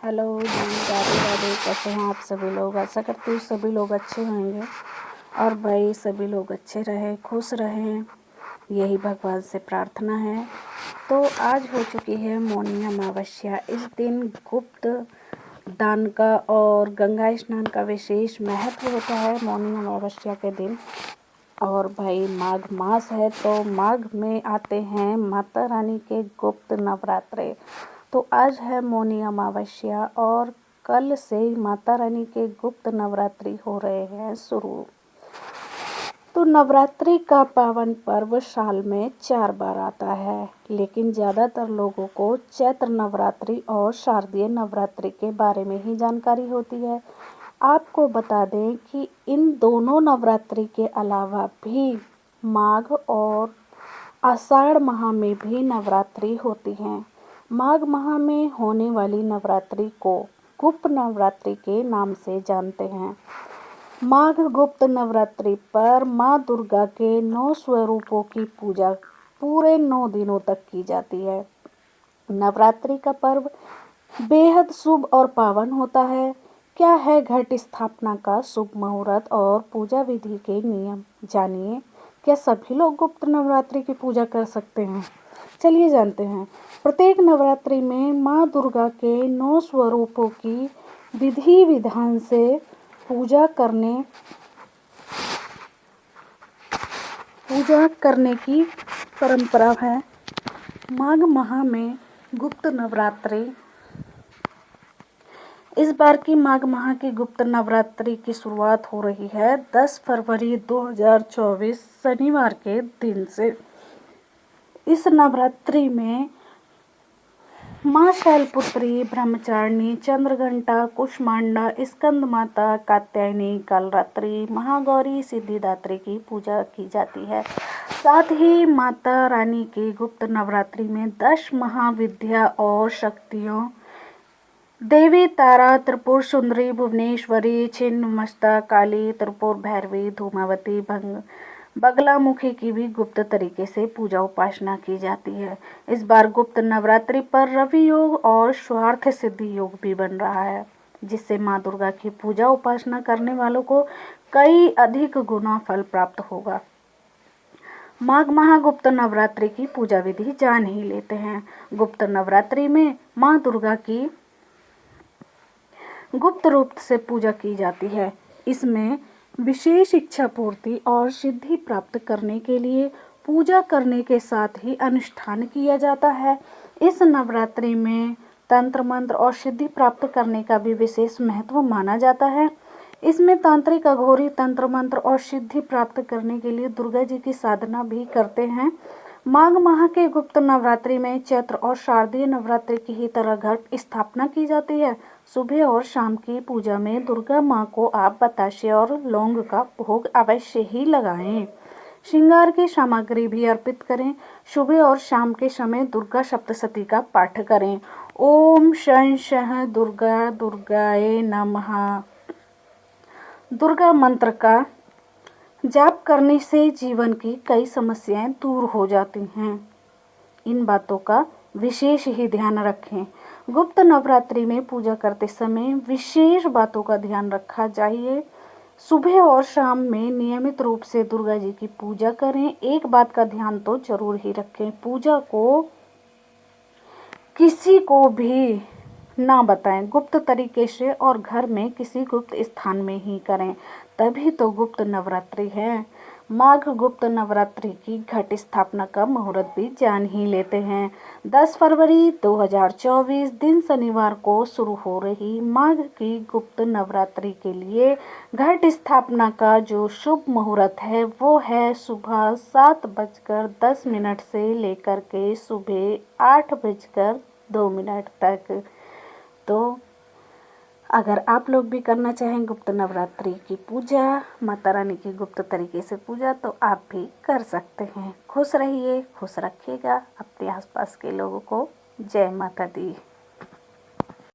Hello जी, राधे राधे। कैसे हैं आप सभी लोग? आशा करती हूँ सभी लोग अच्छे होंगे और भाई सभी लोग अच्छे रहें, खुश रहें, यही भगवान से प्रार्थना है। तो आज हो चुकी है मौनी अमावस्या। इस दिन गुप्त दान का और गंगा स्नान का विशेष महत्व होता है मौनी अमावस्या के दिन। और भाई माघ मास है, तो माघ में आते हैं माता रानी के गुप्त नवरात्रे। तो आज है मौनी अमावस्या और कल से माता रानी के गुप्त नवरात्रि हो रहे हैं शुरू। तो नवरात्रि का पावन पर्व साल में 4 बार आता है, लेकिन ज़्यादातर लोगों को चैत्र नवरात्रि और शारदीय नवरात्रि के बारे में ही जानकारी होती है। आपको बता दें कि इन दोनों नवरात्रि के अलावा भी माघ और आषाढ़ माह में भी नवरात्रि होती हैं। माघ माह में होने वाली नवरात्रि को गुप्त नवरात्रि के नाम से जानते हैं। माघ गुप्त नवरात्रि पर माँ दुर्गा के 9 स्वरूपों की पूजा पूरे 9 दिनों तक की जाती है। नवरात्रि का पर्व बेहद शुभ और पावन होता है। क्या है घट स्थापना का शुभ मुहूर्त और पूजा विधि के नियम, जानिए। क्या सभी लोग गुप्त नवरात्रि की पूजा कर सकते हैं? चलिए जानते हैं। प्रत्येक नवरात्रि में माँ दुर्गा के 9 स्वरूपों की विधि विधान से पूजा करने की परंपरा है। माघ माह में गुप्त नवरात्रि। इस बार की माघ माह की गुप्त नवरात्रि की शुरुआत हो रही है 10 फरवरी 2024 शनिवार के दिन से। इस नवरात्रि में माँ शैलपुत्री, ब्रह्मचारिणी, चंद्रघंटा, कुष्मांडा, स्कंद माता, कात्यायनी, कालरात्रि, महागौरी, सिद्धिदात्री की पूजा की जाती है। साथ ही माता रानी की गुप्त नवरात्रि में 10 महाविद्या और शक्तियों देवी तारा, त्रिपुर सुंदरी, भुवनेश्वरी, छिन्नमस्ता, काली, त्रिपुर भैरवी, धूमावती, बगलामुखी की भी गुप्त तरीके से पूजा उपासना की जाती है। इस बार गुप्त नवरात्रि पर रवि योग और स्वार्थ सिद्धि योग भी बन रहा है, जिससे माँ दुर्गा की पूजा उपासना करने वालों को कई अधिक गुना फल प्राप्त होगा। माघ माह गुप्त नवरात्रि की पूजा विधि जान ही लेते हैं। गुप्त नवरात्रि में माँ दुर्गा की गुप्त रूप से पूजा की जाती है। इसमें विशेष इच्छा पूर्ति और सिद्धि प्राप्त करने के लिए पूजा करने के साथ ही अनुष्ठान किया जाता है। इस नवरात्रि में तंत्र मंत्र और सिद्धि प्राप्त करने का भी विशेष महत्व माना जाता है। इसमें तांत्रिक अघोरी तंत्र मंत्र और सिद्धि प्राप्त करने के लिए दुर्गा जी की साधना भी करते हैं। माघ माह के गुप्त नवरात्रि में चैत्र और शारदीय नवरात्रि की ही तरह घट स्थापना की जाती है। सुबह और शाम की पूजा में दुर्गा माँ को आप बताशे और लौंग का भोग अवश्य ही लगाएं। श्रृंगार की सामग्री भी अर्पित करें। सुबह और शाम के समय दुर्गा सप्तशती का पाठ करें। ओम शं शः दुर्गा दुर्गाए नमः दुर्गा मंत्र का जाप करने से जीवन की कई समस्याएं दूर हो जाती हैं। इन बातों का विशेष ही ध्यान रखें। गुप्त नवरात्रि में पूजा करते समय विशेष बातों का ध्यान रखा चाहिए। सुबह और शाम में नियमित रूप से दुर्गा जी की पूजा करें। एक बात का ध्यान तो जरूर ही रखें, पूजा को किसी को भी ना बताएं, गुप्त तरीके से और घर में किसी गुप्त स्थान में ही करें, तभी तो गुप्त नवरात्रि है। माघ गुप्त नवरात्रि की घट स्थापना का मुहूर्त भी जान ही लेते हैं। 10 फरवरी 2024 दिन शनिवार को शुरू हो रही माघ की गुप्त नवरात्रि के लिए घट स्थापना का जो शुभ मुहूर्त है वो है सुबह 7:10 से लेकर के सुबह 8:02 तक। तो अगर आप लोग भी करना चाहें गुप्त नवरात्रि की पूजा, माता रानी की गुप्त तरीके से पूजा, तो आप भी कर सकते हैं। खुश रहिए, खुश रखिएगा अपने आसपास के लोगों को। जय माता दी।